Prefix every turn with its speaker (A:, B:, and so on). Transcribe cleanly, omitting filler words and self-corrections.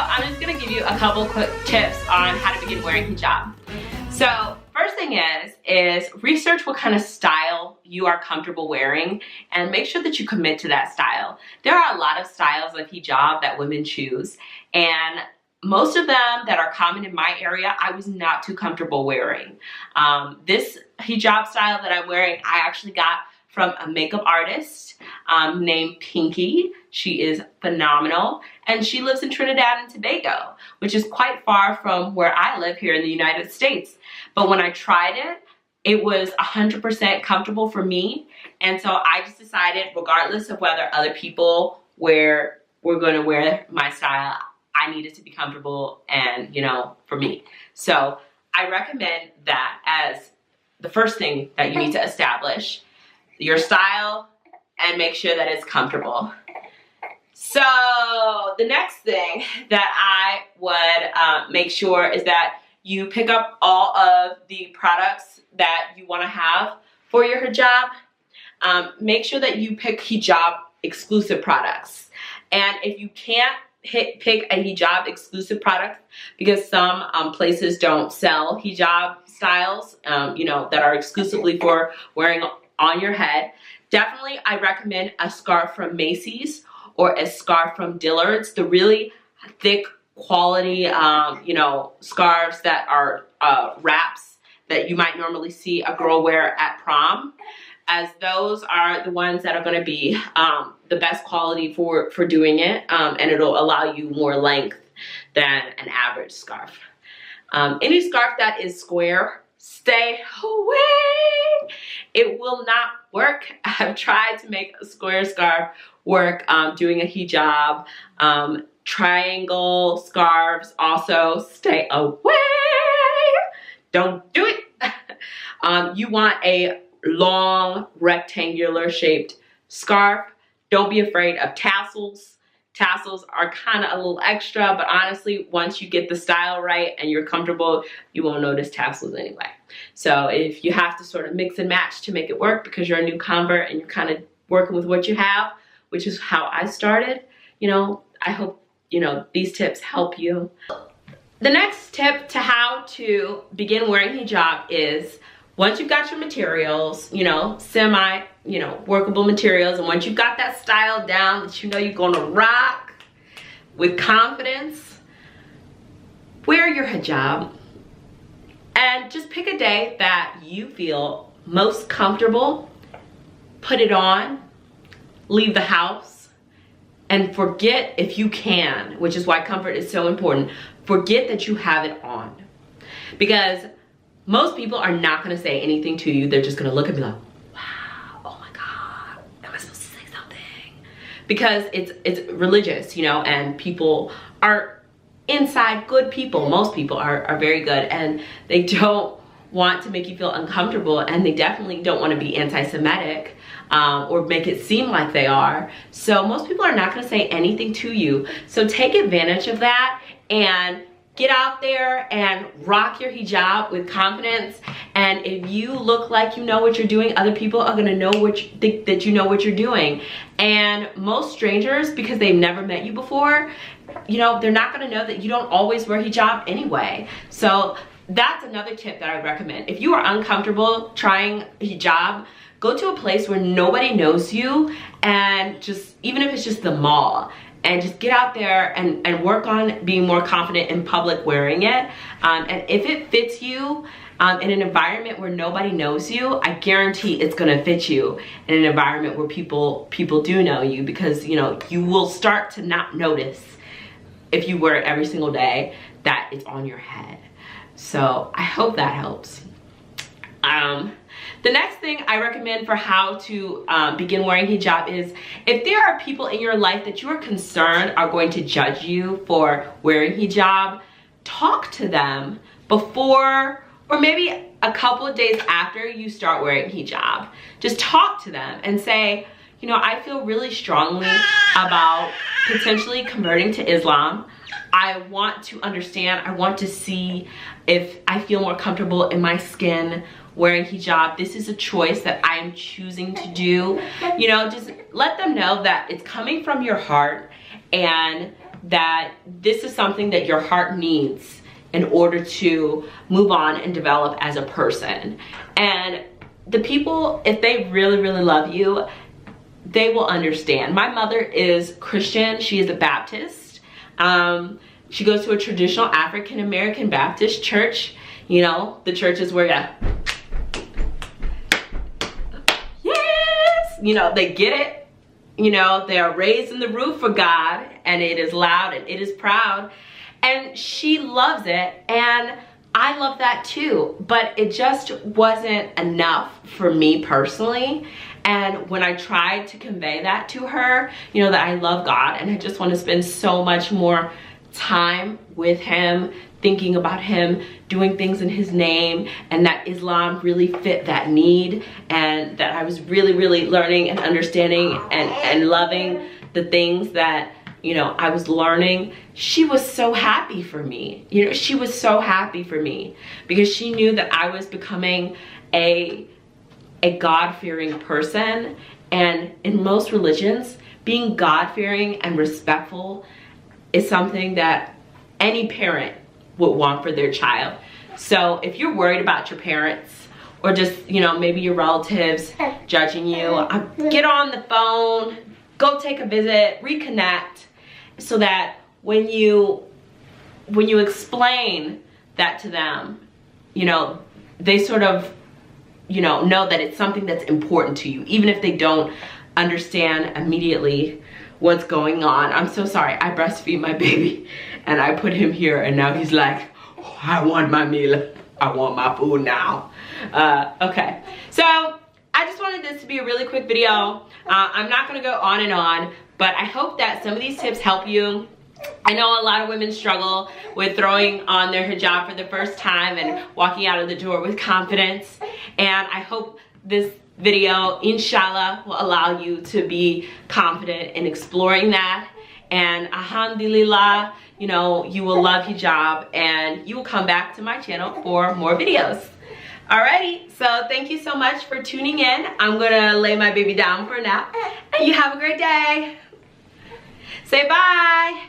A: I'm just gonna give you a couple quick tips on how to begin wearing hijab. So first thing is research what kind of style you are comfortable wearing and make sure that you commit to that style. There are a lot of styles of hijab that women choose, and most of them that are common in my area, I was not too comfortable wearing. This hijab style that I'm wearing, I actually got from a makeup artist named Pinky. She is phenomenal, and she lives in Trinidad and Tobago, which is quite far from where I live here in the United States. But when I tried it, it was 100% comfortable for me, and so I just decided, regardless of whether other people were going to wear my style, I needed to be comfortable and, you know, for me. So I recommend that as the first thing that you need to establish your style and make sure that it's comfortable. So the next thing that I would make sure is that you pick up all of the products that you want to have for your hijab. Make sure that you pick hijab exclusive products. And if you can't pick a hijab exclusive product, because some places don't sell hijab styles, you know, that are exclusively for wearing on your head, definitely I recommend a scarf from Macy's or a scarf from Dillard's, the really thick quality, you know, scarves that are wraps that you might normally see a girl wear at prom, as those are the ones that are going to be the best quality for doing it, and it'll allow you more length than an average scarf. Any scarf that is square, stay away. It will not work. I've tried to make a square scarf work doing a hijab. Triangle scarves, also stay away. Don't do it. You want a long rectangular shaped scarf. Don't be afraid of tassels. Tassels are kind of a little extra, but honestly, once you get the style right and you're comfortable, you won't notice tassels anyway. So if you have to sort of mix and match to make it work because you're a new convert and you're kind of working with what you have, which is how I started, you know, I hope, you know, these tips help you. The next tip to how to begin wearing hijab is, once you've got your materials, you know, workable materials, and once you've got that style down that you know you're gonna rock with confidence, wear your hijab and just pick a day that you feel most comfortable, put it on, leave the house, and forget, if you can, which is why comfort is so important, forget that you have it on. Because most people are not going to say anything to you. They're just going to look and be like, wow, oh my God, am I supposed to say something? Because it's religious, you know, and people are inside good people. Most people are very good, and they don't want to make you feel uncomfortable, and they definitely don't want to be anti-Semitic or make it seem like they are. So most people are not going to say anything to you. So take advantage of that and get out there and rock your hijab with confidence. And if you look like you know what you're doing, other people are gonna know that you know what you're doing. And most strangers, because they've never met you before, you know, they're not gonna know that you don't always wear hijab anyway. So that's another tip that I recommend. If you are uncomfortable trying hijab, go to a place where nobody knows you, and just, even if it's just the mall, and just get out there and work on being more confident in public wearing it. And if it fits you in an environment where nobody knows you, I guarantee it's gonna fit you in an environment where people do know you, because, you know, you will start to not notice, if you wear it every single day, that it's on your head. So I hope that helps. The next thing I recommend for how to begin wearing hijab is, if there are people in your life that you are concerned are going to judge you for wearing hijab, talk to them before, or maybe a couple of days after you start wearing hijab. Just talk to them and say, you know, I feel really strongly about potentially converting to Islam. I want to understand, I want to see if I feel more comfortable in my skin wearing hijab. This is a choice that I am choosing to do. You know, just let them know that it's coming from your heart, and that this is something that your heart needs in order to move on and develop as a person. And the people, if they really, really love you, they will understand. My mother is Christian. She is a Baptist. She goes to a traditional African American Baptist church. You know, the church is where yes, you know, they get it. You know, they are raised in the roof for God, and it is loud and it is proud. And she loves it, and I love that too, but it just wasn't enough for me personally. And when I tried to convey that to her, you know, that I love God and I just want to spend so much more time with him, thinking about him, doing things in his name, and that Islam really fit that need, and that I was really, really learning and understanding and loving the things that, you know, I was learning. She was so happy for me. You know, she was so happy for me because she knew that I was becoming a God-fearing person. And in most religions, being God-fearing and respectful is something that any parent would want for their child. So if you're worried about your parents, or just, you know, maybe your relatives judging you, get on the phone, go take a visit, reconnect, so that when you explain that to them, you know, they sort of, you know that it's something that's important to you, even if they don't understand immediately what's going on. I'm so sorry, I breastfeed my baby and I put him here, and now he's like, oh, I want my meal, I want my food now. Okay, so I just wanted this to be a really quick video. I'm not gonna go on and on, but I hope that some of these tips help you. I know a lot of women struggle with throwing on their hijab for the first time and walking out of the door with confidence. And I hope this video, inshallah, will allow you to be confident in exploring that. And alhamdulillah, you know, you will love hijab and you will come back to my channel for more videos. Alrighty, so thank you so much for tuning in. I'm gonna lay my baby down for a nap, and you have a great day. Say bye.